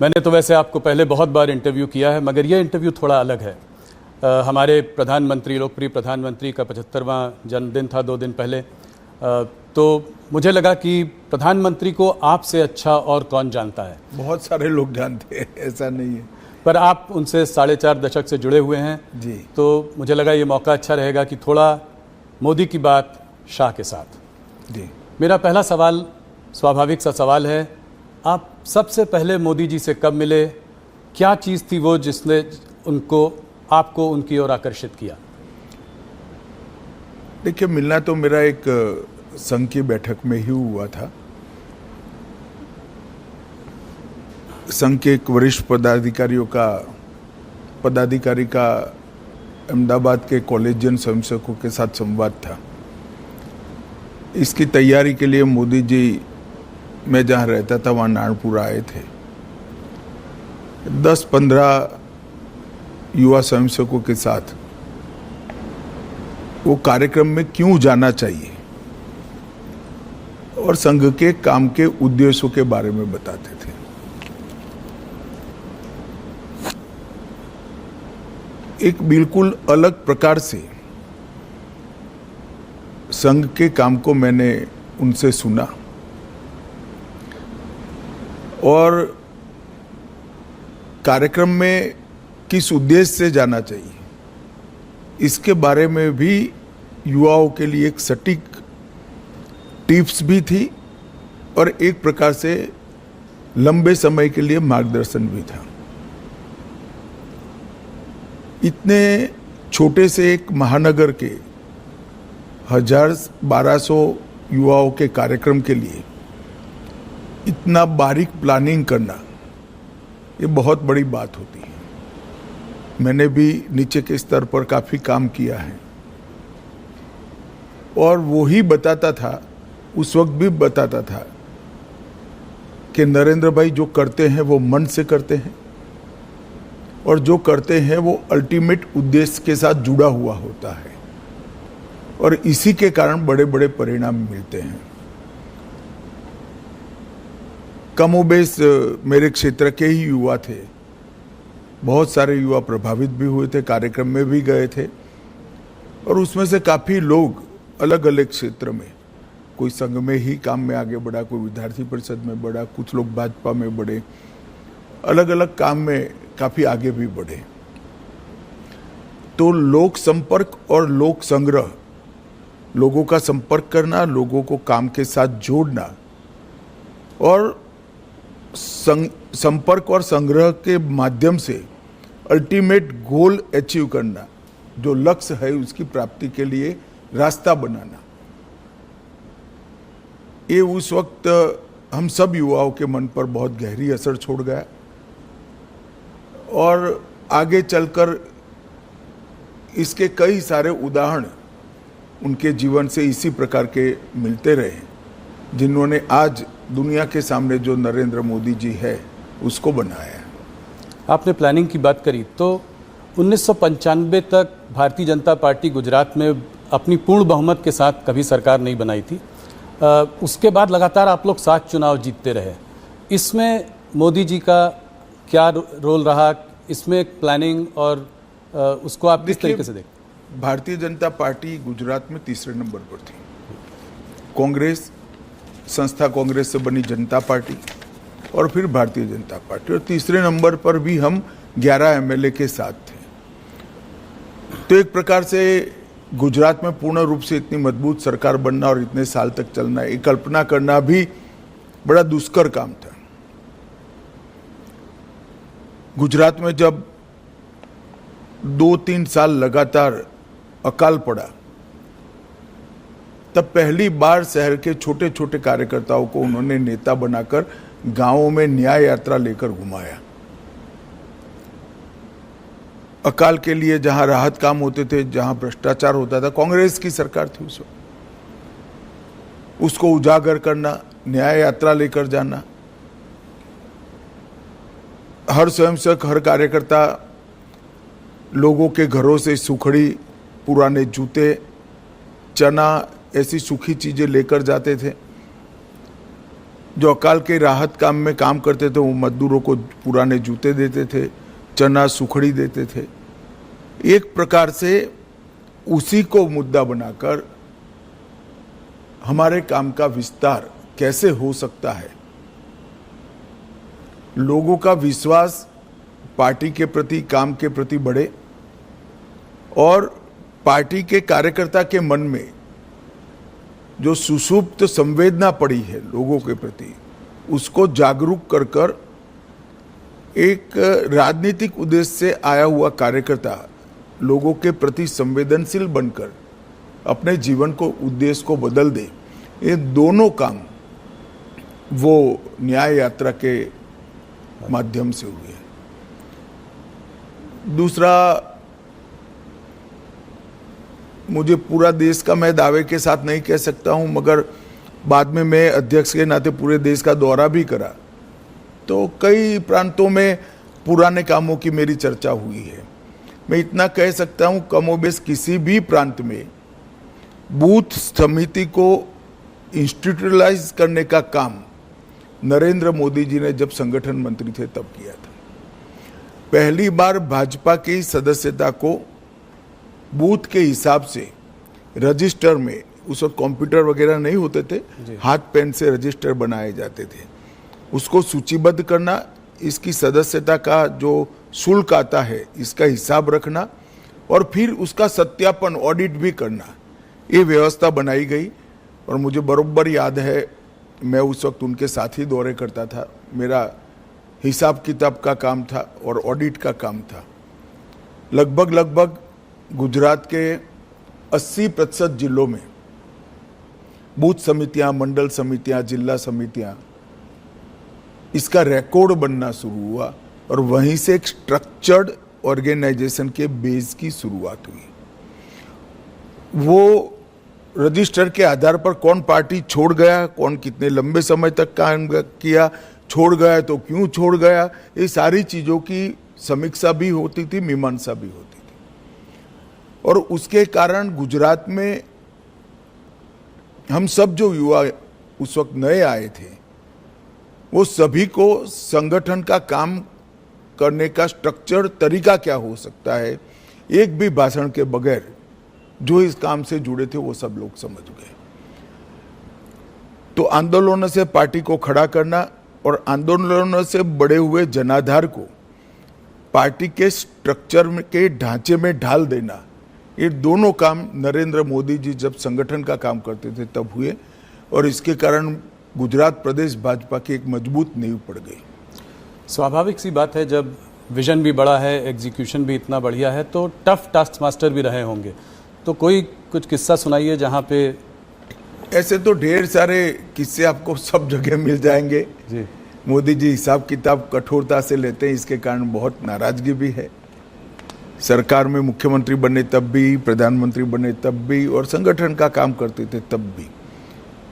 मैंने तो वैसे आपको पहले बहुत बार इंटरव्यू किया है, मगर ये इंटरव्यू थोड़ा अलग है। हमारे प्रधानमंत्री, लोकप्रिय प्रधानमंत्री का 75वां जन्मदिन था 2 दिन पहले। तो मुझे लगा कि प्रधानमंत्री को आपसे अच्छा और कौन जानता है। बहुत सारे लोग जानते हैं, ऐसा नहीं है, पर आप उनसे 4.5 दशक से जुड़े हुए हैं जी। तो मुझे लगा ये मौका अच्छा रहेगा कि थोड़ा मोदी की बात शाह के साथ। जी, मेरा पहला सवाल स्वाभाविक सा सवाल है, आप सबसे पहले मोदी जी से कब मिले? क्या चीज़ थी वो जिसने आपको उनकी ओर आकर्षित किया? देखिए, मिलना तो मेरा एक संघ की बैठक में ही हुआ था। संघ के एक वरिष्ठ पदाधिकारी का अहमदाबाद के कॉलेजियन स्वयंसेवकों के साथ संवाद था। इसकी तैयारी के लिए मोदी जी, मैं जहाँ रहता था वहाँ नारायणपुर आए थे। 10-15 युवा स्वयंसेवकों के साथ वो कार्यक्रम में क्यों जाना चाहिए और संघ के काम के उद्देश्यों के बारे में बताते थे। एक बिल्कुल अलग प्रकार से संघ के काम को मैंने उनसे सुना और कार्यक्रम में किस उद्देश्य से जाना चाहिए इसके बारे में भी युवाओं के लिए एक सटीक टिप्स भी थी और एक प्रकार से लंबे समय के लिए मार्गदर्शन भी था। इतने छोटे से एक महानगर के 1200 युवाओं के कार्यक्रम के लिए इतना बारीक प्लानिंग करना, ये बहुत बड़ी बात होती है। मैंने भी नीचे के स्तर पर काफ़ी काम किया है और वो ही बताता था, उस वक्त भी बताता था कि नरेंद्र भाई जो करते हैं वो मन से करते हैं और जो करते हैं वो अल्टीमेट उद्देश्य के साथ जुड़ा हुआ होता है और इसी के कारण बड़े बड़े परिणाम मिलते हैं। कमोबेश मेरे क्षेत्र के ही युवा थे, बहुत सारे युवा प्रभावित भी हुए थे, कार्यक्रम में भी गए थे और उसमें से काफ़ी लोग अलग अलग क्षेत्र में, कोई संघ में ही काम में आगे बढ़ा, कोई विद्यार्थी परिषद में बढ़ा, कुछ लोग भाजपा में बढ़े, अलग अलग काम में काफ़ी आगे भी बढ़े। तो लोक संपर्क और लोक संग्रह, लोगों का संपर्क करना, लोगों को काम के साथ जोड़ना और संपर्क और संग्रह के माध्यम से अल्टीमेट गोल अचीव करना, जो लक्ष्य है उसकी प्राप्ति के लिए रास्ता बनाना, ये उस वक्त हम सब युवाओं के मन पर बहुत गहरी असर छोड़ गया और आगे चलकर इसके कई सारे उदाहरण उनके जीवन से इसी प्रकार के मिलते रहे, जिन्होंने आज दुनिया के सामने जो नरेंद्र मोदी जी है उसको बनाया। आपने प्लानिंग की बात करी तो 1995 तक भारतीय जनता पार्टी गुजरात में अपनी पूर्ण बहुमत के साथ कभी सरकार नहीं बनाई थी। उसके बाद लगातार आप लोग 7 चुनाव जीतते रहे। इसमें मोदी जी का क्या रोल रहा? इसमें प्लानिंग और उसको आप किस तरीके से देखते? भारतीय जनता पार्टी गुजरात में तीसरे नंबर पर थी। कांग्रेस, संस्था कांग्रेस से बनी जनता पार्टी और फिर भारतीय जनता पार्टी, और तीसरे नंबर पर भी हम 11 एमएलए के साथ थे। तो एक प्रकार से गुजरात में पूर्ण रूप से इतनी मजबूत सरकार बनना और इतने साल तक चलना, ये कल्पना करना भी बड़ा दुष्कर काम था। गुजरात में जब 2-3 साल लगातार अकाल पड़ा, तब पहली बार शहर के छोटे छोटे कार्यकर्ताओं को उन्होंने नेता बनाकर गांवों में न्याय यात्रा लेकर घुमाया। अकाल के लिए जहां राहत काम होते थे, जहां भ्रष्टाचार होता था, कांग्रेस की सरकार थी उस वक्त, उसको उजागर करना, न्याय यात्रा लेकर जाना। हर स्वयंसेवक, हर कार्यकर्ता लोगों के घरों से सुखड़ी, पुराने जूते, चना, ऐसी सूखी चीजें लेकर जाते थे जो अकाल के राहत काम में काम करते थे वो मजदूरों को पुराने जूते देते थे, चना सुखड़ी देते थे। एक प्रकार से उसी को मुद्दा बनाकर हमारे काम का विस्तार कैसे हो सकता है, लोगों का विश्वास पार्टी के प्रति, काम के प्रति बढ़े और पार्टी के कार्यकर्ता के मन में जो सुषुप्त संवेदना पड़ी है लोगों के प्रति, उसको जागरूक कर कर एक राजनीतिक उद्देश्य से आया हुआ कार्यकर्ता लोगों के प्रति संवेदनशील बनकर अपने जीवन को, उद्देश्य को बदल दे। ये दोनों काम वो न्याय यात्रा के माध्यम से हुए हैं। दूसरा, मुझे पूरा देश का मैं दावे के साथ नहीं कह सकता हूं, मगर बाद में मैं अध्यक्ष के नाते पूरे देश का दौरा भी करा तो कई प्रांतों में पुराने कामों की मेरी चर्चा हुई है। मैं इतना कह सकता हूं, कमोबेश किसी भी प्रांत में बूथ समिति को इंस्टीट्यूशनलाइज करने का काम नरेंद्र मोदी जी ने जब संगठन मंत्री थे तब किया था। पहली बार भाजपा की सदस्यता को बूथ के हिसाब से रजिस्टर में, उस वक्त कंप्यूटर वगैरह नहीं होते थे, हाथ पेन से रजिस्टर बनाए जाते थे, उसको सूचीबद्ध करना, इसकी सदस्यता का जो शुल्क आता है इसका हिसाब रखना और फिर उसका सत्यापन, ऑडिट भी करना, ये व्यवस्था बनाई गई। और मुझे बरोबर याद है, मैं उस वक्त उनके साथ ही दौरे करता था, मेरा हिसाब किताब का काम था और ऑडिट का काम था। लगभग गुजरात के 80% जिलों में बूथ समितियां, मंडल समितियां, जिला समितियां, इसका रिकॉर्ड बनना शुरू हुआ और वहीं से एक स्ट्रक्चर्ड ऑर्गेनाइजेशन के बेस की शुरुआत हुई। वो रजिस्टर के आधार पर कौन पार्टी छोड़ गया, कौन कितने लंबे समय तक काम किया, छोड़ गया तो क्यों छोड़ गया, ये सारी चीज़ों की समीक्षा भी होती थी, मीमांसा भी होती थी। और उसके कारण गुजरात में हम सब जो युवा उस वक्त नए आए थे, वो सभी को संगठन का काम करने का स्ट्रक्चर, तरीका क्या हो सकता है, एक भी भाषण के बगैर जो इस काम से जुड़े थे वो सब लोग समझ गए। तो आंदोलनों से पार्टी को खड़ा करना और आंदोलनों से बड़े हुए जनाधार को पार्टी के स्ट्रक्चर के ढांचे में ढाल देना, ये दोनों काम नरेंद्र मोदी जी जब संगठन का काम करते थे तब हुए और इसके कारण गुजरात प्रदेश भाजपा की एक मजबूत नींव पड़ गई। स्वाभाविक सी बात है, जब विजन भी बड़ा है, एग्जीक्यूशन भी इतना बढ़िया है, तो टफ टास्क मास्टर भी रहे होंगे। तो कोई कुछ किस्सा सुनाइए जहाँ पे। ऐसे तो ढेर सारे किस्से आपको सब जगह मिल जाएंगे जी। मोदी जी हिसाब किताब कठोरता से लेते हैं, इसके कारण बहुत नाराजगी भी है। सरकार में मुख्यमंत्री बने तब भी, प्रधानमंत्री बने तब भी और संगठन का काम करते थे तब भी,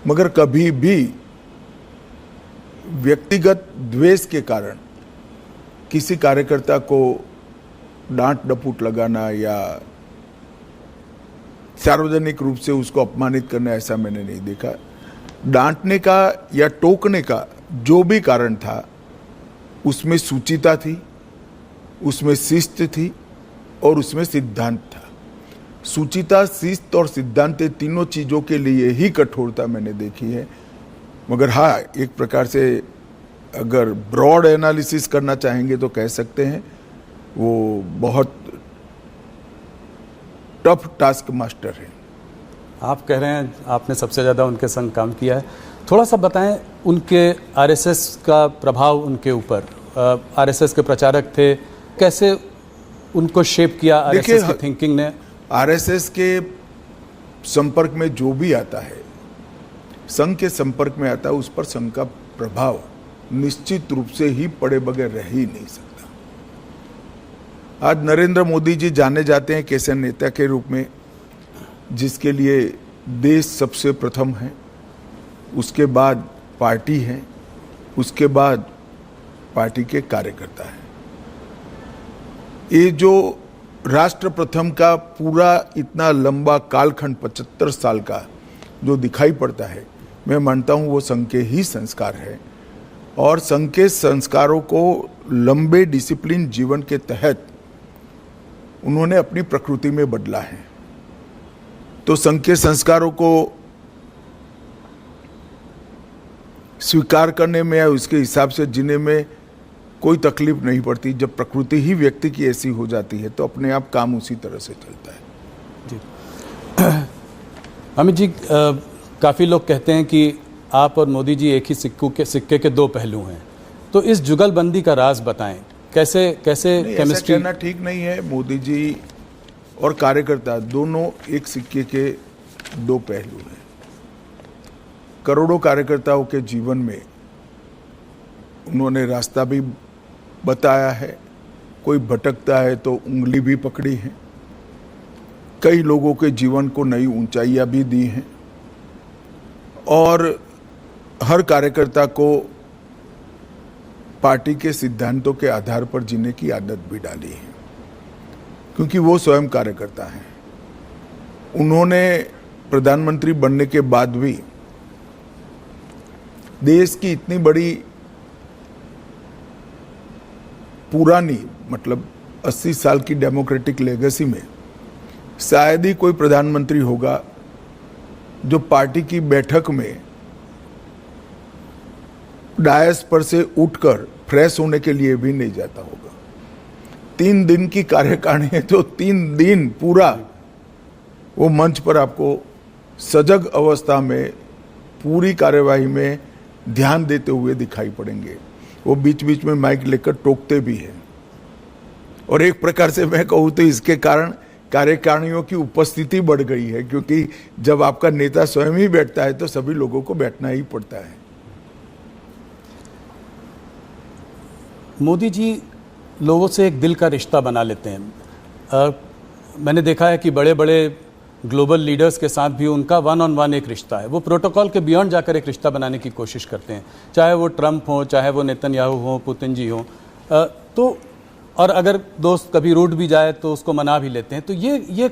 मगर कभी भी व्यक्तिगत द्वेष के कारण किसी कार्यकर्ता को डांट डपूट लगाना या सार्वजनिक रूप से उसको अपमानित करना, ऐसा मैंने नहीं देखा। डांटने का या टोकने का जो भी कारण था उसमें सूचिता थी, उसमें शिस्त थी और उसमें सिद्धांत था। सूचिता, शिस्त और सिद्धांत, तीनों चीज़ों के लिए ही कठोरता मैंने देखी है। मगर हाँ, एक प्रकार से अगर ब्रॉड एनालिसिस करना चाहेंगे तो कह सकते हैं वो बहुत टफ टास्क मास्टर है। आप कह रहे हैं आपने सबसे ज़्यादा उनके संग काम किया है, थोड़ा सा बताएं उनके आरएसएस का प्रभाव उनके ऊपर। आरएसएस के प्रचारक थे, कैसे उनको शेप किया आरएसएस की थिंकिंग ने? आरएसएस के संपर्क में जो भी आता है, संघ के संपर्क में आता है, उस पर संघ का प्रभाव निश्चित रूप से ही पड़े बगैर रह ही नहीं सकता। आज नरेंद्र मोदी जी जाने जाते हैं कैसे नेता के रूप में जिसके लिए देश सबसे प्रथम है, उसके बाद पार्टी है, उसके बाद पार्टी के कार्यकर्ता है। ये जो राष्ट्र प्रथम का पूरा इतना लंबा कालखंड 75 साल का जो दिखाई पड़ता है, मैं मानता हूँ वो संघ के ही संस्कार है और संघ के संस्कारों को लंबे डिसिप्लिन जीवन के तहत उन्होंने अपनी प्रकृति में बदला है। तो संघ के संस्कारों को स्वीकार करने में या उसके हिसाब से जीने में कोई तकलीफ नहीं पड़ती। जब प्रकृति ही व्यक्ति की ऐसी हो जाती है तो अपने आप काम उसी तरह से चलता है। जी अमित जी, काफ़ी लोग कहते हैं कि आप और मोदी जी एक ही सिक्के के दो पहलू हैं, तो इस जुगलबंदी का राज बताएं। कैसे केमिस्ट्री? कहना ठीक नहीं है। मोदी जी और कार्यकर्ता दोनों एक सिक्के के दो पहलू हैं। करोड़ों कार्यकर्ताओं के जीवन में उन्होंने रास्ता भी बताया है, कोई भटकता है तो उंगली भी पकड़ी है, कई लोगों के जीवन को नई ऊंचाइयां भी दी हैं और हर कार्यकर्ता को पार्टी के सिद्धांतों के आधार पर जीने की आदत भी डाली है, क्योंकि वो स्वयं कार्यकर्ता हैं। उन्होंने प्रधानमंत्री बनने के बाद भी देश की इतनी बड़ी पुरानी मतलब 80 साल की डेमोक्रेटिक लेगेसी में शायद ही कोई प्रधानमंत्री होगा जो पार्टी की बैठक में डायस पर से उठकर फ्रेश होने के लिए भी नहीं जाता होगा। 3 दिन की कार्यकारिणी है तो 3 दिन पूरा वो मंच पर आपको सजग अवस्था में पूरी कार्यवाही में ध्यान देते हुए दिखाई पड़ेंगे। वो बीच बीच में माइक लेकर टोकते भी हैं और एक प्रकार से मैं कहूँ तो इसके कारण कार्यकारिणियों की उपस्थिति बढ़ गई है, क्योंकि जब आपका नेता स्वयं ही बैठता है तो सभी लोगों को बैठना ही पड़ता है। मोदी जी लोगों से एक दिल का रिश्ता बना लेते हैं। मैंने देखा है कि बड़े बड़े ग्लोबल लीडर्स के साथ भी उनका 1-on-1 एक रिश्ता है। वो प्रोटोकॉल के बियॉन्ड जाकर एक रिश्ता बनाने की कोशिश करते हैं, चाहे वो ट्रंप हो, चाहे वो नेतन्याहू हो, पुतिन जी हो। तो और अगर दोस्त कभी रूठ भी जाए तो उसको मना भी लेते हैं। तो ये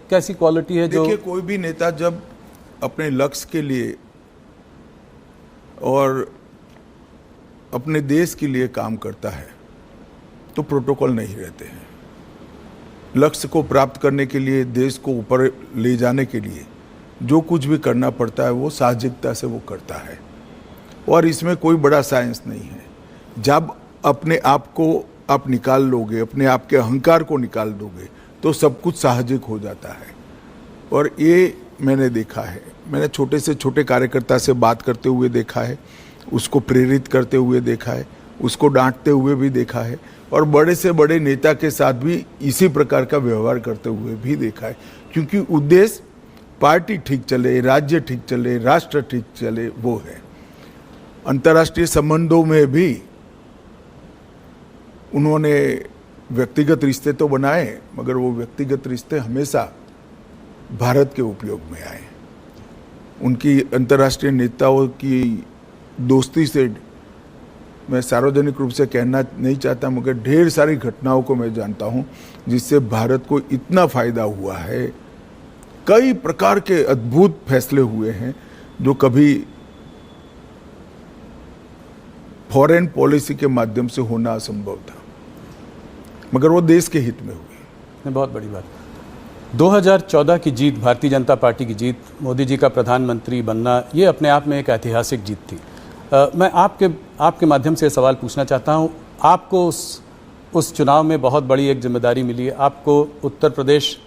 कैसी क्वालिटी है जो? देखिए, कोई भी नेता जब अपने लक्ष्य के लिए और अपने देश के लिए काम करता है तो प्रोटोकॉल नहीं रहते हैं। लक्ष्य को प्राप्त करने के लिए, देश को ऊपर ले जाने के लिए जो कुछ भी करना पड़ता है वो साहसिकता से वो करता है और इसमें कोई बड़ा साइंस नहीं है। जब अपने आप को आप निकाल लोगे, अपने आप के अहंकार को निकाल दोगे तो सब कुछ साहजिक हो जाता है। और ये मैंने देखा है। मैंने छोटे से छोटे कार्यकर्ता से बात करते हुए देखा है, उसको प्रेरित करते हुए देखा है, उसको डांटते हुए भी देखा है और बड़े से बड़े नेता के साथ भी इसी प्रकार का व्यवहार करते हुए भी देखा है, क्योंकि उद्देश्य पार्टी ठीक चले, राज्य ठीक चले, राष्ट्र ठीक चले, वो है। अंतर्राष्ट्रीय संबंधों में भी उन्होंने व्यक्तिगत रिश्ते तो बनाए, मगर वो व्यक्तिगत रिश्ते हमेशा भारत के उपयोग में आए। उनकी अंतर्राष्ट्रीय नेताओं की दोस्ती से मैं सार्वजनिक रूप से कहना नहीं चाहता, मगर ढेर सारी घटनाओं को मैं जानता हूं जिससे भारत को इतना फायदा हुआ है। कई प्रकार के अद्भुत फैसले हुए हैं जो कभी फॉरेन पॉलिसी के माध्यम से होना असंभव था, मगर वो देश के हित में हुई। बहुत बड़ी बात। 2014 की जीत, भारतीय जनता पार्टी की जीत, मोदी जी का प्रधानमंत्री बनना, ये अपने आप में एक ऐतिहासिक जीत थी। मैं आपके माध्यम से सवाल पूछना चाहता हूँ। आपको उस चुनाव में बहुत बड़ी एक जिम्मेदारी मिली है। आपको उत्तर प्रदेश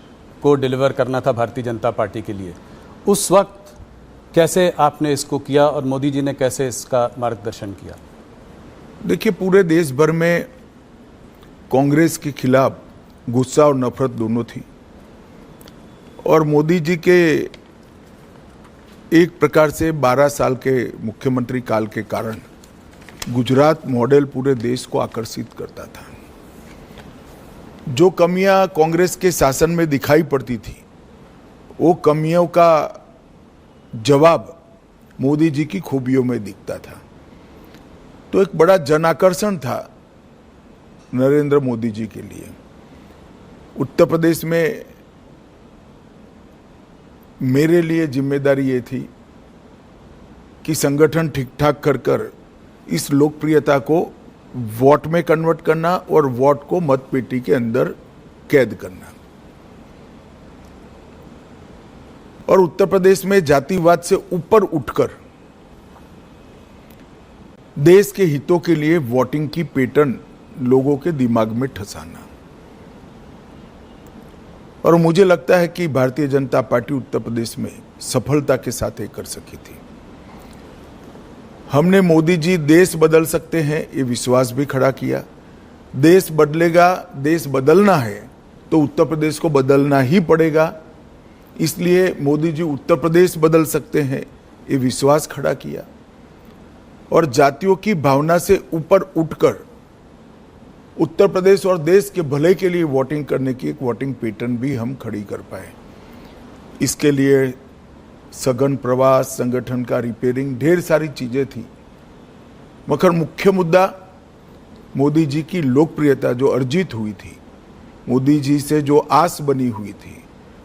को डिलीवर करना था भारतीय जनता पार्टी के लिए। उस वक्त कैसे आपने इसको किया और मोदी जी ने कैसे इसका मार्गदर्शन किया? देखिए, पूरे देश भर में कांग्रेस के खिलाफ गुस्सा और नफरत दोनों थी और मोदी जी के एक प्रकार से 12 साल के मुख्यमंत्री काल के कारण गुजरात मॉडल पूरे देश को आकर्षित करता था। जो कमियां कांग्रेस के शासन में दिखाई पड़ती थी, वो कमियों का जवाब मोदी जी की खूबियों में दिखता था। तो एक बड़ा जनाकर्षण था नरेंद्र मोदी जी के लिए। उत्तर प्रदेश में मेरे लिए जिम्मेदारी ये थी कि संगठन ठीक ठाक कर कर इस लोकप्रियता को वोट में कन्वर्ट करना और वोट को मतपेटी के अंदर कैद करना। और उत्तर प्रदेश में जातिवाद से ऊपर उठकर देश के हितों के लिए वोटिंग की पैटर्न लोगों के दिमाग में ठसाना। और मुझे लगता है कि भारतीय जनता पार्टी उत्तर प्रदेश में सफलता के साथ ये कर सकी थी। हमने मोदी जी देश बदल सकते हैं ये विश्वास भी खड़ा किया। देश बदलेगा, देश बदलना है तो उत्तर प्रदेश को बदलना ही पड़ेगा, इसलिए मोदी जी उत्तर प्रदेश बदल सकते हैं ये विश्वास खड़ा किया। और जातियों की भावना से ऊपर उठकर उत्तर प्रदेश और देश के भले के लिए वोटिंग करने की एक वोटिंग पैटर्न भी हम खड़ी कर पाए। इसके लिए सघन प्रवास, संगठन का रिपेयरिंग, ढेर सारी चीजें थी, मगर मुख्य मुद्दा मोदी जी की लोकप्रियता जो अर्जित हुई थी, मोदी जी से जो आस बनी हुई थी,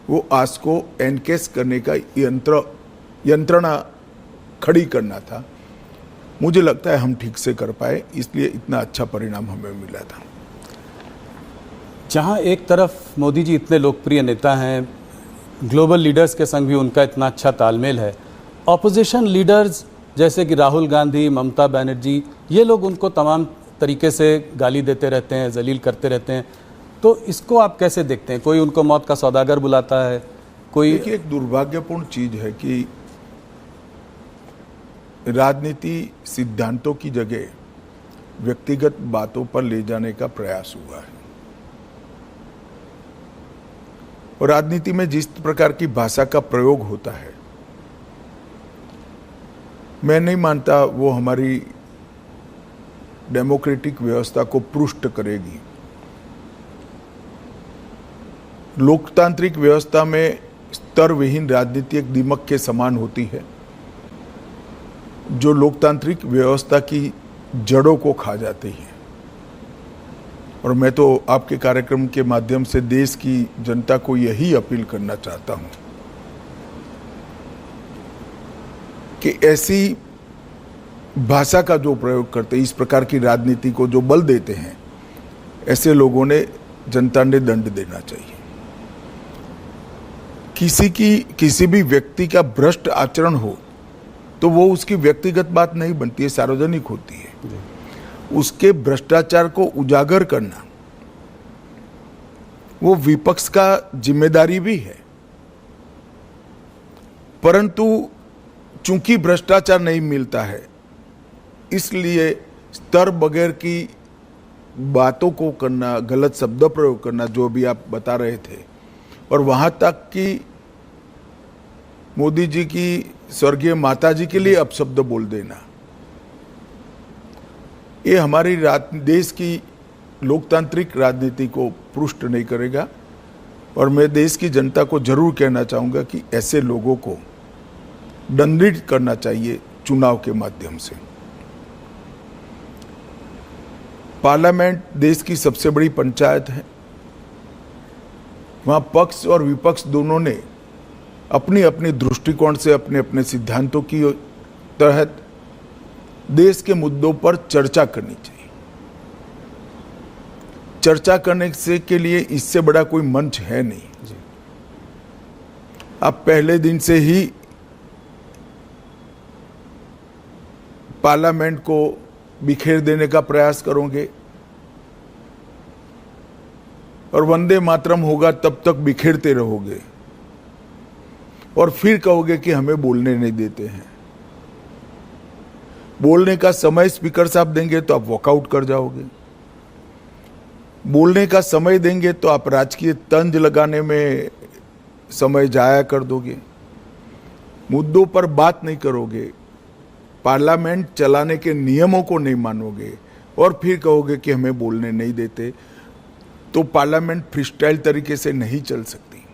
वो आस को एनकेस करने का यंत्रणा खड़ी करना था। मुझे लगता है हम ठीक से कर पाए, इसलिए इतना अच्छा परिणाम हमें मिला था। जहां एक तरफ मोदी जी इतने लोकप्रिय नेता हैं, ग्लोबल लीडर्स के संग भी उनका इतना अच्छा तालमेल है, ऑपोजिशन लीडर्स जैसे कि राहुल गांधी, ममता बनर्जी, ये लोग उनको तमाम तरीके से गाली देते रहते हैं, जलील करते रहते हैं, तो इसको आप कैसे देखते हैं? कोई उनको मौत का सौदागर बुलाता है, कोई। देखिए, एक दुर्भाग्यपूर्ण चीज है कि राजनीति सिद्धांतों की जगह व्यक्तिगत बातों पर ले जाने का प्रयास हुआ है। और राजनीति में जिस प्रकार की भाषा का प्रयोग होता है, मैं नहीं मानता वो हमारी डेमोक्रेटिक व्यवस्था को पुष्ट करेगी। लोकतांत्रिक व्यवस्था में स्तर विहीन राजनीति एक दीमक के समान होती है जो लोकतांत्रिक व्यवस्था की जड़ों को खा जाती है। और मैं तो आपके कार्यक्रम के माध्यम से देश की जनता को यही अपील करना चाहता हूं कि ऐसी भाषा का जो प्रयोग करते हैं, इस प्रकार की राजनीति को जो बल देते हैं, ऐसे लोगों ने जनता ने दंड देना चाहिए। किसी भी व्यक्ति का भ्रष्ट आचरण हो तो वो उसकी व्यक्तिगत बात नहीं बनती है, सार्वजनिक होती है। उसके भ्रष्टाचार को उजागर करना वो विपक्ष का जिम्मेदारी भी है, परंतु चूंकि भ्रष्टाचार नहीं मिलता है, इसलिए स्तर बगैर की बातों को करना, गलत शब्द प्रयोग करना, जो भी आप बता रहे थे, और वहां तक कि मोदी जी की स्वर्गीय माता जी के लिए अपशब्द बोल देना, ये हमारी देश की लोकतांत्रिक राजनीति को पुष्ट नहीं करेगा। और मैं देश की जनता को जरूर कहना चाहूंगा कि ऐसे लोगों को दंडित करना चाहिए चुनाव के माध्यम से। पार्लियामेंट देश की सबसे बड़ी पंचायत है, वहां पक्ष और विपक्ष दोनों ने अपनी अपनी दृष्टिकोण से, अपने अपने सिद्धांतों की तहत देश के मुद्दों पर चर्चा करनी चाहिए। चर्चा करने से के लिए इससे बड़ा कोई मंच है नहीं। आप पहले दिन से ही पार्लियामेंट को बिखेर देने का प्रयास करोगे और वंदे मातरम होगा तब तक बिखेरते रहोगे, और फिर कहोगे कि हमें बोलने नहीं देते हैं। बोलने का समय स्पीकर साहब देंगे तो आप वॉकआउट कर जाओगे, बोलने का समय देंगे तो आप राजकीय तंज लगाने में समय जाया कर दोगे, मुद्दों पर बात नहीं करोगे, पार्लियामेंट चलाने के नियमों को नहीं मानोगे, और फिर कहोगे कि हमें बोलने नहीं देते, तो पार्लियामेंट फ्रीस्टाइल तरीके से नहीं चल सकती।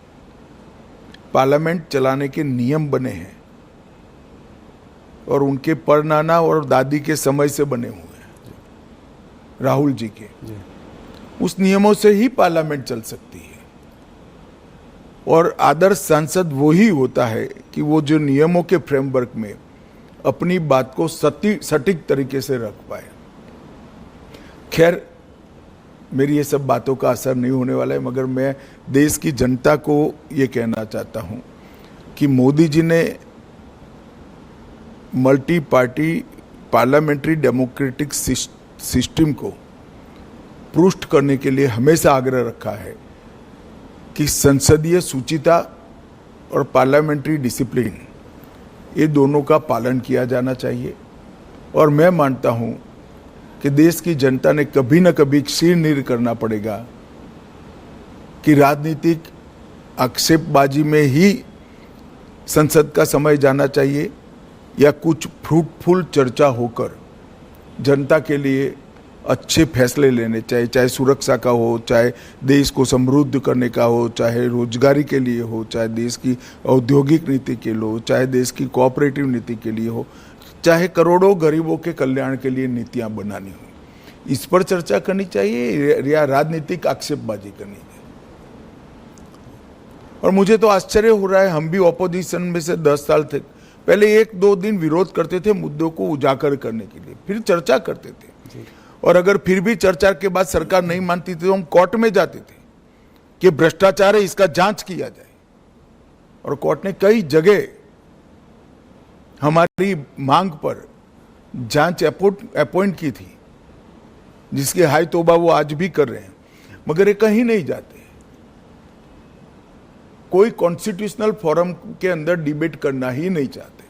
पार्लियामेंट चलाने के नियम बने हैं और उनके परनाना और दादी के समय से बने हुए हैं, राहुल जी के। उस नियमों से ही पार्लियामेंट चल सकती है। और आदर्श सांसद वो ही होता है कि वो जो नियमों के फ्रेमवर्क में अपनी बात को सटीक तरीके से रख पाए। खैर, मेरी ये सब बातों का असर नहीं होने वाला है, मगर मैं देश की जनता को ये कहना चाहता हूं कि मोदी जी ने multi party parliamentary democratic system को पुष्ट करने के लिए हमेशा आग्रह रखा है कि संसदीय शुचिता और पार्लियामेंट्री डिसिप्लिन, ये दोनों का पालन किया जाना चाहिए। और मैं मानता हूं कि देश की जनता ने कभी न कभी सिर नीर करना पड़ेगा कि राजनीतिक आक्षेपबाजी में ही संसद का समय जाना चाहिए या कुछ फ्रूटफुल चर्चा होकर जनता के लिए अच्छे फैसले लेने चाहिए, चाहे सुरक्षा का हो, चाहे देश को समृद्ध करने का हो, चाहे रोजगारी के लिए हो, चाहे देश की औद्योगिक नीति के लिए हो, चाहे देश की कोऑपरेटिव नीति के लिए हो, चाहे करोड़ों गरीबों के कल्याण के लिए नीतियां बनानी हो। इस पर चर्चा करनी चाहिए या राजनीतिक आक्षेपबाजी करनी चाहिए। और मुझे तो आश्चर्य हो रहा है, हम भी ऑपोजिशन में से 10 साल थे, पहले 1-2 दिन विरोध करते थे मुद्दों को उजागर करने के लिए, फिर चर्चा करते थे। और अगर फिर भी चर्चा के बाद सरकार नहीं मानती थी तो हम कोर्ट में जाते थे कि भ्रष्टाचार है, इसका जांच किया जाए। और कोर्ट ने कई जगह हमारी मांग पर जांच अपॉइंट की थी, जिसकी हाय तौबा वो आज भी कर रहे हैं, मगर ये कहीं नहीं जाते। कोई कॉन्स्टिट्यूशनल फोरम के अंदर डिबेट करना ही नहीं चाहते,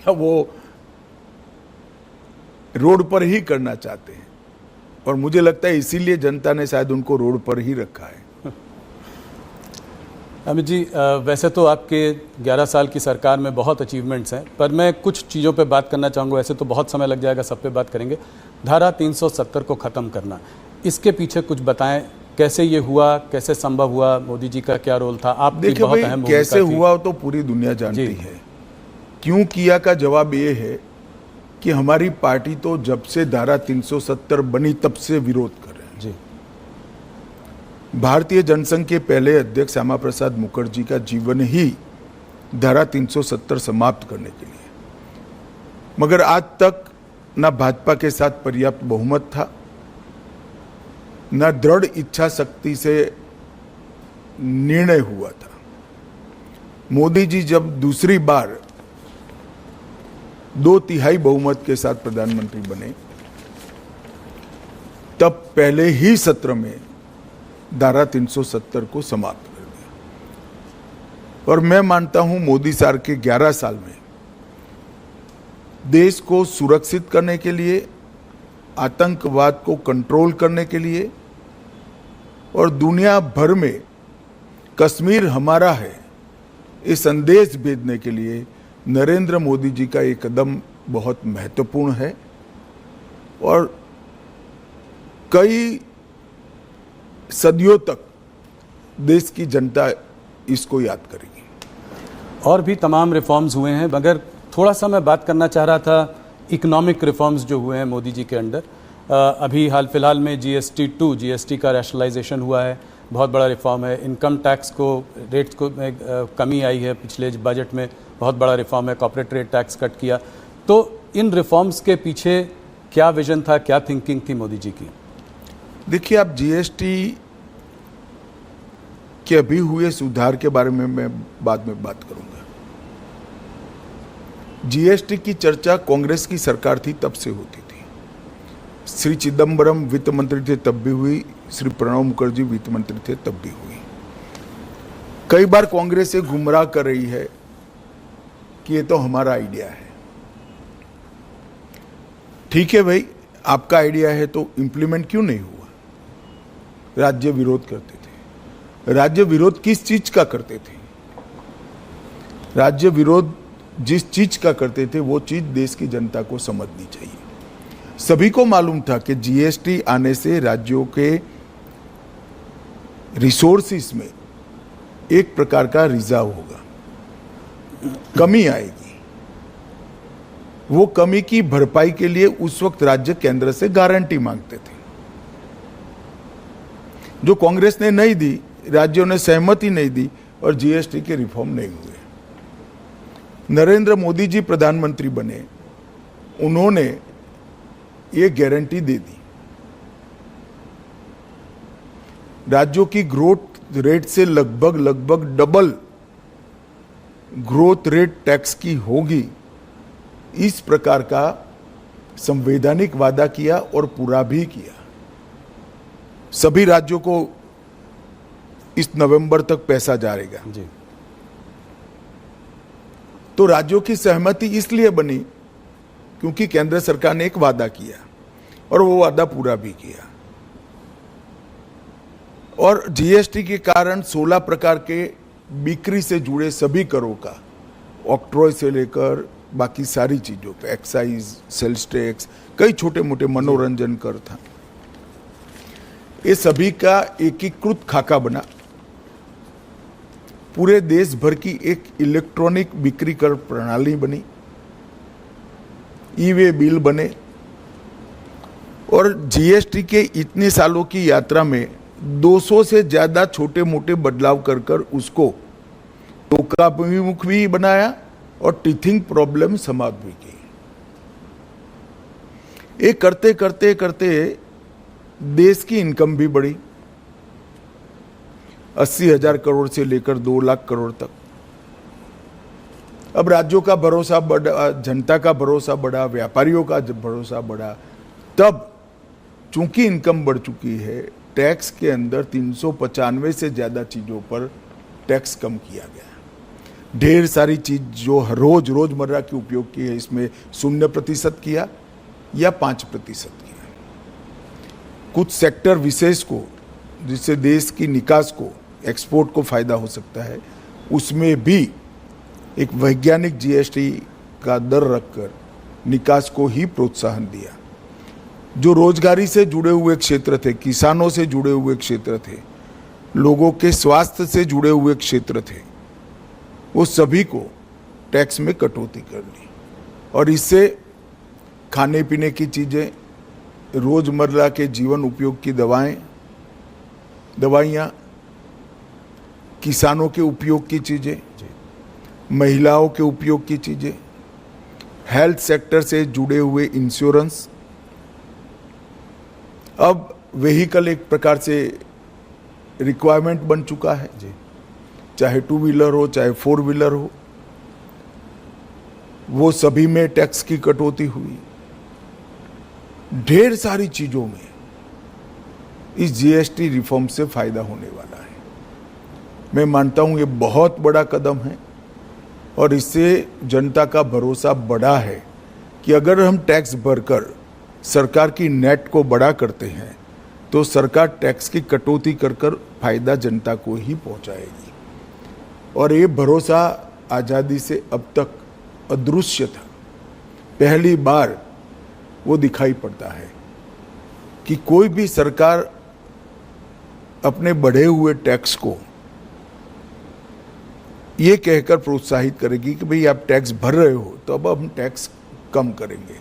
वो रोड पर ही करना चाहते हैं। और मुझे लगता है इसीलिए जनता ने शायद उनको रोड पर ही रखा है। अमित जी, वैसे तो आपके 11 साल की सरकार में बहुत अचीवमेंट्स हैं, पर मैं कुछ चीज़ों पे बात करना चाहूँगा। वैसे तो बहुत समय लग जाएगा, सब पे बात करेंगे। धारा 370 को ख़त्म करना, इसके पीछे कुछ बताएं, कैसे ये हुआ, कैसे संभव हुआ, मोदी जी का क्या रोल था? आप देखिए भाई, कैसे हुआ तो पूरी दुनिया जानती है। क्यों किया का जवाब ये है कि हमारी पार्टी तो जब से धारा 370 बनी तब से विरोध कर रहे हैं। जी। भारतीय जनसंघ के पहले अध्यक्ष श्यामा प्रसाद मुखर्जी का जीवन ही धारा 370 समाप्त करने के लिए, मगर आज तक न भाजपा के साथ पर्याप्त बहुमत था, न दृढ़ इच्छा शक्ति से निर्णय हुआ था। मोदी जी जब दूसरी बार 2/3 बहुमत के साथ प्रधानमंत्री बने, तब पहले ही सत्र में धारा 370 को समाप्त कर दिया। और मैं मानता हूं मोदी सरकार के 11 साल में देश को सुरक्षित करने के लिए, आतंकवाद को कंट्रोल करने के लिए और दुनिया भर में कश्मीर हमारा है ये संदेश भेजने के लिए नरेंद्र मोदी जी का ये कदम बहुत महत्वपूर्ण है। और कई सदियों तक देश की जनता इसको याद करेगी। और भी तमाम रिफॉर्म्स हुए हैं, मगर थोड़ा सा मैं बात करना चाह रहा था इकोनॉमिक रिफॉर्म्स जो हुए हैं मोदी जी के अंडर। अभी हाल फिलहाल में जीएसटी का रैशनलाइजेशन हुआ है, बहुत बड़ा रिफॉर्म है। इनकम टैक्स को रेट्स को में कमी आई है पिछले बजट में, बहुत बड़ा रिफॉर्म है। कॉर्पोरेट रेट टैक्स कट किया। तो इन रिफॉर्म्स के पीछे क्या विजन था, क्या थिंकिंग थी मोदी जी की? देखिए, आप जीएसटी के अभी हुए सुधार के बारे में मैं बाद में बात करूंगा। जीएसटी की चर्चा कांग्रेस की सरकार थी तब से होती थी। श्री चिदम्बरम वित्त मंत्री थे तब भी हुई, श्री प्रणब मुखर्जी वित्त मंत्री थे तब भी हुई। कई बार कांग्रेस से गुमराह कर रही है कि ये तो हमारा आइडिया है। ठीक है भाई, आपका आइडिया है तो इंप्लीमेंट क्यों नहीं हुआ? राज्य विरोध करते थे। राज्य विरोध किस चीज का करते थे? राज्य विरोध जिस चीज का करते थे वो चीज देश की जनता को समझनी चाहिए। सभी को मालूम था कि जीएसटी आने से राज्यों के रिसोर्सेस में एक प्रकार का रिजार्व होगा, कमी आएगी। वो कमी की भरपाई के लिए उस वक्त राज्य केंद्र से गारंटी मांगते थे, जो कांग्रेस ने नहीं दी, राज्यों ने सहमति नहीं दी और जीएसटी के रिफॉर्म नहीं हुए। नरेंद्र मोदी जी प्रधानमंत्री बने, उन्होंने ये गारंटी दे दी, राज्यों की ग्रोथ रेट से लगभग डबल ग्रोथ रेट टैक्स की होगी। इस प्रकार का संवैधानिक वादा किया और पूरा भी किया। सभी राज्यों को इस नवंबर तक पैसा जाएगा। जी। तो राज्यों की सहमति इसलिए बनी क्योंकि केंद्र सरकार ने एक वादा किया और वो वादा पूरा भी किया। और जीएसटी के कारण 16 प्रकार के बिक्री से जुड़े सभी करों का, ऑक्ट्रॉय से लेकर बाकी सारी चीजों पे, एक्साइज, सेल्स टैक्स, कई छोटे मोटे मनोरंजन कर था, ये सभी का एकीकृत खाका बना। पूरे देश भर की एक इलेक्ट्रॉनिक बिक्री कर प्रणाली बनी, ई-वे बिल बने। और जीएसटी के इतने सालों की यात्रा में 200 से ज्यादा छोटे मोटे बदलाव कर कर उसको टोकाभिमुख भी बनाया और टीथिंग प्रॉब्लम समाप्त भी की। ये करते करते करते देश की इनकम भी बढ़ी, 80,000 करोड़ से लेकर 2 लाख करोड़ तक। अब राज्यों का भरोसा बढ़ा, जनता का भरोसा बढ़ा, व्यापारियों का भरोसा बढ़ा। तब चूंकि इनकम बढ़ चुकी है, टैक्स के अंदर 395 से ज्यादा चीजों पर टैक्स कम किया गया। ढेर सारी चीज जो रोजमर्रा के उपयोग की है, इसमें 0% किया या 5% किया। कुछ सेक्टर विशेष को, जिससे देश की निकास को, एक्सपोर्ट को फायदा हो सकता है, उसमें भी एक वैज्ञानिक जीएसटी का दर रखकर निकास को ही प्रोत्साहन दिया। जो रोजगारी से जुड़े हुए क्षेत्र थे, किसानों से जुड़े हुए क्षेत्र थे, लोगों के स्वास्थ्य से जुड़े हुए क्षेत्र थे, वो सभी को टैक्स में कटौती कर दी। और इससे खाने पीने की चीजें, रोजमर्रा के जीवन उपयोग की दवाइयाँ, किसानों के उपयोग की चीजें, महिलाओं के उपयोग की चीजें, हेल्थ सेक्टर से जुड़े हुए इंश्योरेंस। अब व्हीकल एक प्रकार से रिक्वायरमेंट बन चुका है, चाहे 2 व्हीलर हो चाहे 4 व्हीलर हो, वो सभी में टैक्स की कटौती हुई। ढेर सारी चीजों में इस जीएसटी रिफॉर्म से फायदा होने वाला है। मैं मानता हूं ये बहुत बड़ा कदम है और इससे जनता का भरोसा बढ़ा है कि अगर हम टैक्स भरकर सरकार की नेट को बड़ा करते हैं तो सरकार टैक्स की कटौती कर कर फायदा जनता को ही पहुंचाएगी। और ये भरोसा आज़ादी से अब तक अदृश्य था। पहली बार वो दिखाई पड़ता है कि कोई भी सरकार अपने बढ़े हुए टैक्स को ये कहकर प्रोत्साहित करेगी कि भाई आप टैक्स भर रहे हो तो अब हम टैक्स कम करेंगे,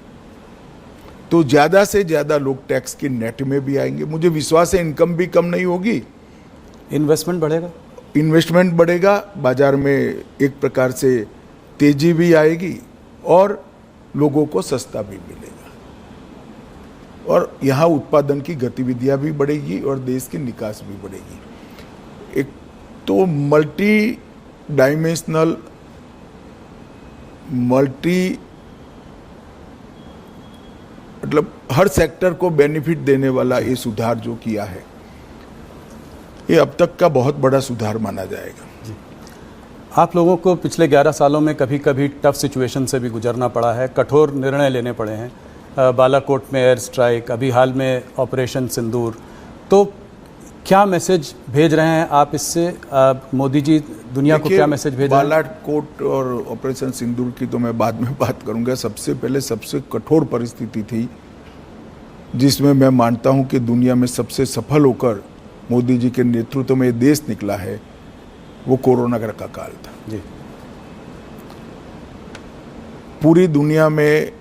तो ज्यादा से ज्यादा लोग टैक्स के नेट में भी आएंगे। मुझे विश्वास है इनकम भी कम नहीं होगी, इन्वेस्टमेंट बढ़ेगा, इन्वेस्टमेंट बढ़ेगा, बाजार में एक प्रकार से तेजी भी आएगी और लोगों को सस्ता भी मिलेगा और यहाँ उत्पादन की गतिविधियां भी बढ़ेगी और देश की निकास भी बढ़ेगी। एक तो मल्टी डायमेंशनल, मतलब हर सेक्टर को बेनिफिट देने वाला ये सुधार जो किया है, ये अब तक का बहुत बड़ा सुधार माना जाएगा। आप लोगों को पिछले 11 सालों में कभी कभी टफ सिचुएशन से भी गुजरना पड़ा है, कठोर निर्णय लेने पड़े हैं, बालाकोट में एयर स्ट्राइक, अभी हाल में ऑपरेशन सिंदूर। तो क्या मैसेज भेज रहे हैं आप इससे? मोदी जी दुनिया को क्या मैसेज भेज रहे हैं? बालाकोट और ऑपरेशन सिंदूर की तो मैं बाद में बात करूंगा। सबसे पहले सबसे कठोर परिस्थिति थी जिसमें मैं मानता हूं कि दुनिया में सबसे सफल होकर मोदी जी के नेतृत्व में देश निकला है, वो कोरोना का काल था। जी। पूरी दुनिया में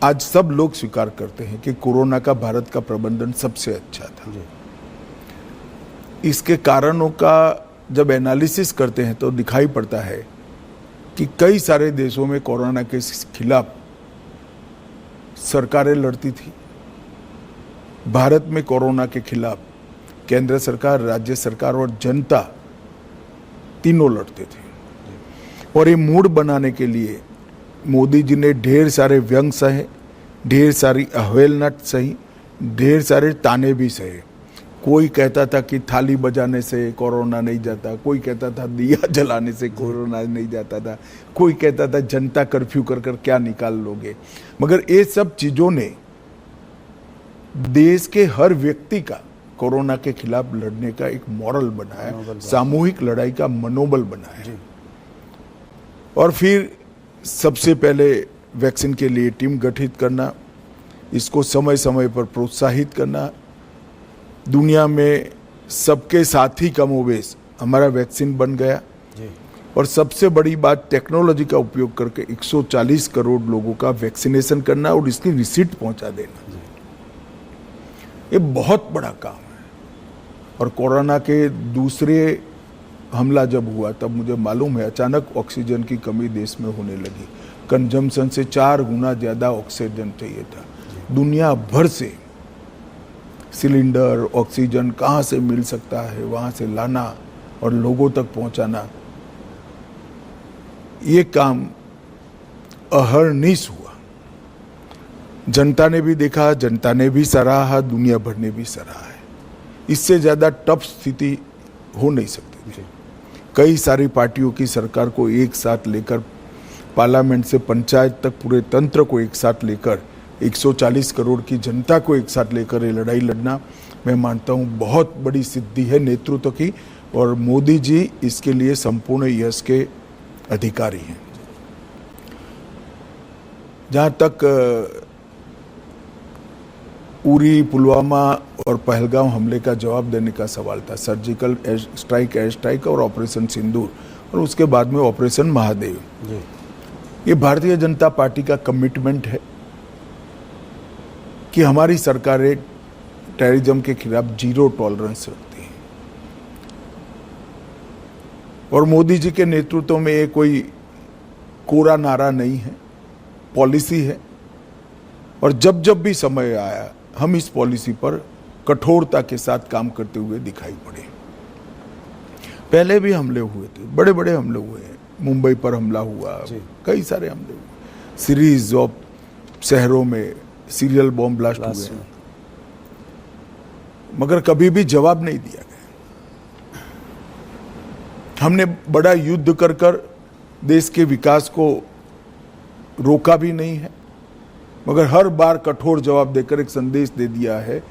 आज सब लोग स्वीकार करते हैं कि कोरोना का भारत का प्रबंधन सबसे अच्छा था। जी। इसके कारणों का जब एनालिसिस करते हैं तो दिखाई पड़ता है कि कई सारे देशों में कोरोना के खिलाफ सरकारें लड़ती थी। भारत में कोरोना के खिलाफ केंद्र सरकार, राज्य सरकार और जनता तीनों लड़ते थे। और ये मूड बनाने के लिए मोदी जी ने ढेर सारे व्यंग सहे, ढेर सारी अवहेलना सही, ढेर सारे ताने भी सहे। कोई कहता था कि थाली बजाने से कोरोना नहीं जाता, कोई कहता था दिया जलाने से कोरोना नहीं जाता था, कोई कहता था जनता कर्फ्यू कर कर क्या निकाल लोगे। मगर ये सब चीजों ने देश के हर व्यक्ति का कोरोना के खिलाफ लड़ने का एक मॉरल बनाया, सामूहिक लड़ाई का मनोबल बनाया। और फिर सबसे पहले वैक्सीन के लिए टीम गठित करना, इसको समय समय पर प्रोत्साहित करना, दुनिया में सबके साथ ही कमोबेश हमारा वैक्सीन बन गया। और सबसे बड़ी बात, टेक्नोलॉजी का उपयोग करके 140 करोड़ लोगों का वैक्सीनेशन करना और इसकी रिसीट पहुंचा देना, ये बहुत बड़ा काम है। और कोरोना के दूसरे हमला जब हुआ तब मुझे मालूम है अचानक ऑक्सीजन की कमी देश में होने लगी। कंजम्पशन से 4 गुना ज़्यादा ऑक्सीजन चाहिए था। दुनिया भर से सिलेंडर, ऑक्सीजन कहाँ से मिल सकता है वहाँ से लाना और लोगों तक पहुँचाना, ये काम अहर्निश हुआ। जनता ने भी देखा, जनता ने भी सराहा, दुनिया भर ने भी सराहा है। इससे ज़्यादा टफ स्थिति हो नहीं सकती थी। कई सारी पार्टियों की सरकार को एक साथ लेकर, पार्लियामेंट से पंचायत तक पूरे तंत्र को एक साथ लेकर, 140 करोड़ की जनता को एक साथ लेकर ये लड़ाई लड़ना, मैं मानता हूँ बहुत बड़ी सिद्धि है नेतृत्व की। और मोदी जी इसके लिए संपूर्ण यश के अधिकारी हैं। जहाँ तक उरी, पुलवामा और पहलगाम हमले का जवाब देने का सवाल था, सर्जिकल एयर स्ट्राइक और ऑपरेशन सिंदूर और उसके बाद में ऑपरेशन महादेव, ये भारतीय जनता पार्टी का कमिटमेंट है कि हमारी सरकारें टेररिज्म के खिलाफ जीरो टॉलरेंस रखती हैं। और मोदी जी के नेतृत्व में ये कोई कोरा नारा नहीं है, पॉलिसी है। और जब जब भी समय आया हम इस पॉलिसी पर कठोरता के साथ काम करते हुए दिखाई पड़े। पहले भी हमले हुए थे, बड़े बड़े हमले हुए हैं। मुंबई पर हमला हुआ, कई सारे हमले हुए, सीरीज ऑफ शहरों में सीरियल बॉम्ब ब्लास्ट हुए, मगर कभी भी जवाब नहीं दिया गया। हमने बड़ा युद्ध कर कर देश के विकास को रोका भी नहीं है, मगर हर बार कठोर जवाब देकर एक संदेश दे दिया है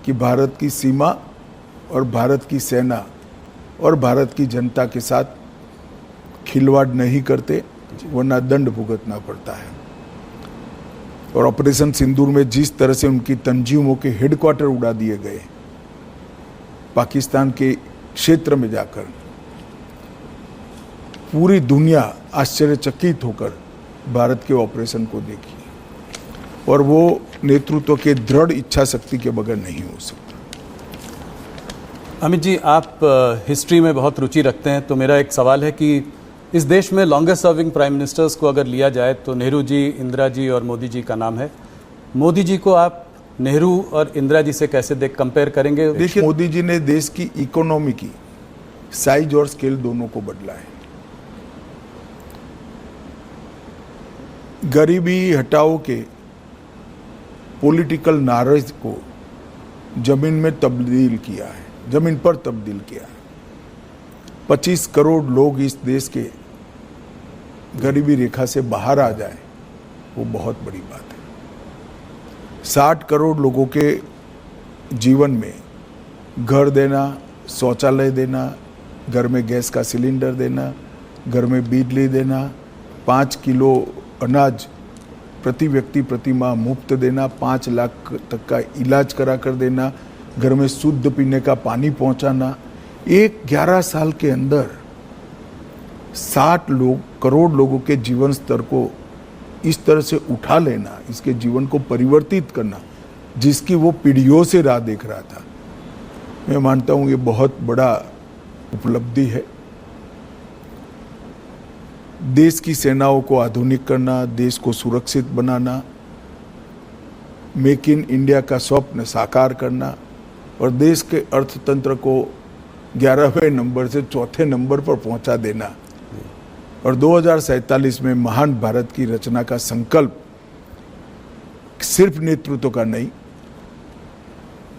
कि भारत की सीमा और भारत की सेना और भारत की जनता के साथ खिलवाड़ नहीं करते, वरना दंड भुगतना पड़ता है। और ऑपरेशन सिंदूर में जिस तरह से उनकी तंजीमों के हेडक्वार्टर उड़ा दिए गए, पाकिस्तान के क्षेत्र में जाकर, पूरी दुनिया आश्चर्यचकित होकर भारत के ऑपरेशन को देखी। और वो नेतृत्व के दृढ़ इच्छा शक्ति के बगैर नहीं हो सकता। अमित जी, आप हिस्ट्री में बहुत रुचि रखते हैं, तो मेरा एक सवाल है कि इस देश में लॉन्गेस्ट सर्विंग प्राइम मिनिस्टर्स को अगर लिया जाए तो नेहरू जी, इंदिरा जी और मोदी जी का नाम है। मोदी जी को आप नेहरू और इंदिरा जी से कैसे कंपेयर करेंगे? देखिए, मोदी जी ने देश की इकोनॉमी की साइज और स्केल दोनों को बदला है। गरीबी हटाओ के पॉलिटिकल नारेज को जमीन में तब्दील किया है, जमीन पर तब्दील किया है। 25 करोड़ लोग इस देश के गरीबी रेखा से बाहर आ जाए, वो बहुत बड़ी बात है। 60 करोड़ लोगों के जीवन में घर देना, शौचालय देना, घर में गैस का सिलेंडर देना, घर में बिजली देना, 5 किलो अनाज प्रति व्यक्ति प्रति माह मुफ्त देना, 5 लाख तक का इलाज करा कर देना, घर में शुद्ध पीने का पानी पहुंचाना। एक 11 साल के अंदर 60 करोड़ लोगों के जीवन स्तर को इस तरह से उठा लेना, इसके जीवन को परिवर्तित करना, जिसकी वो पीढ़ियों से राह देख रहा था, मैं मानता हूँ ये बहुत बड़ा उपलब्धि है। देश की सेनाओं को आधुनिक करना, देश को सुरक्षित बनाना, मेक इन इंडिया का स्वप्न साकार करना और देश के अर्थतंत्र को 11वें नंबर से 4थे नंबर पर पहुंचा देना और 2047 में महान भारत की रचना का संकल्प सिर्फ नेतृत्व का नहीं,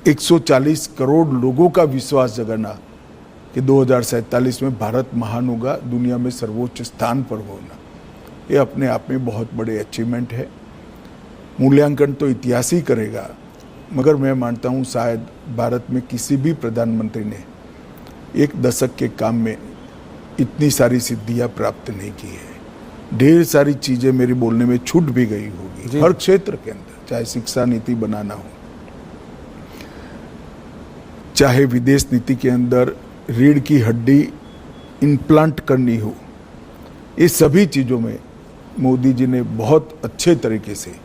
140 करोड़ लोगों का विश्वास जगाना कि 2047 में भारत महान होगा, दुनिया में सर्वोच्च स्थान पर होना, ये अपने आप में बहुत बड़े अचीवमेंट है। मूल्यांकन तो इतिहास ही करेगा, मगर मैं मानता हूँ शायद भारत में किसी भी प्रधानमंत्री ने एक दशक के काम में इतनी सारी सिद्धियां प्राप्त नहीं की है। ढेर सारी चीजें मेरे बोलने में छूट भी गई होगी हर क्षेत्र के अंदर, चाहे शिक्षा नीति बनाना हो, चाहे विदेश नीति के अंदर रीढ़ की हड्डी इम्प्लांट करनी हो, ये सभी चीजों में मोदी जी ने बहुत अच्छे तरीके से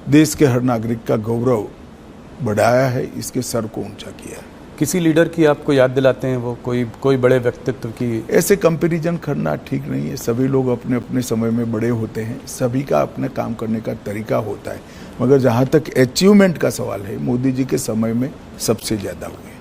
देश के हर नागरिक का गौरव बढ़ाया है, इसके सर को ऊंचा किया है। किसी लीडर की आपको याद दिलाते हैं वो, कोई बड़े व्यक्तित्व की? ऐसे कंपैरिजन करना ठीक नहीं है। सभी लोग अपने अपने समय में बड़े होते हैं, सभी का अपने काम करने का तरीका होता है, मगर जहाँ तक अचीवमेंट का सवाल है, मोदी जी के समय में सबसे ज़्यादा हुए।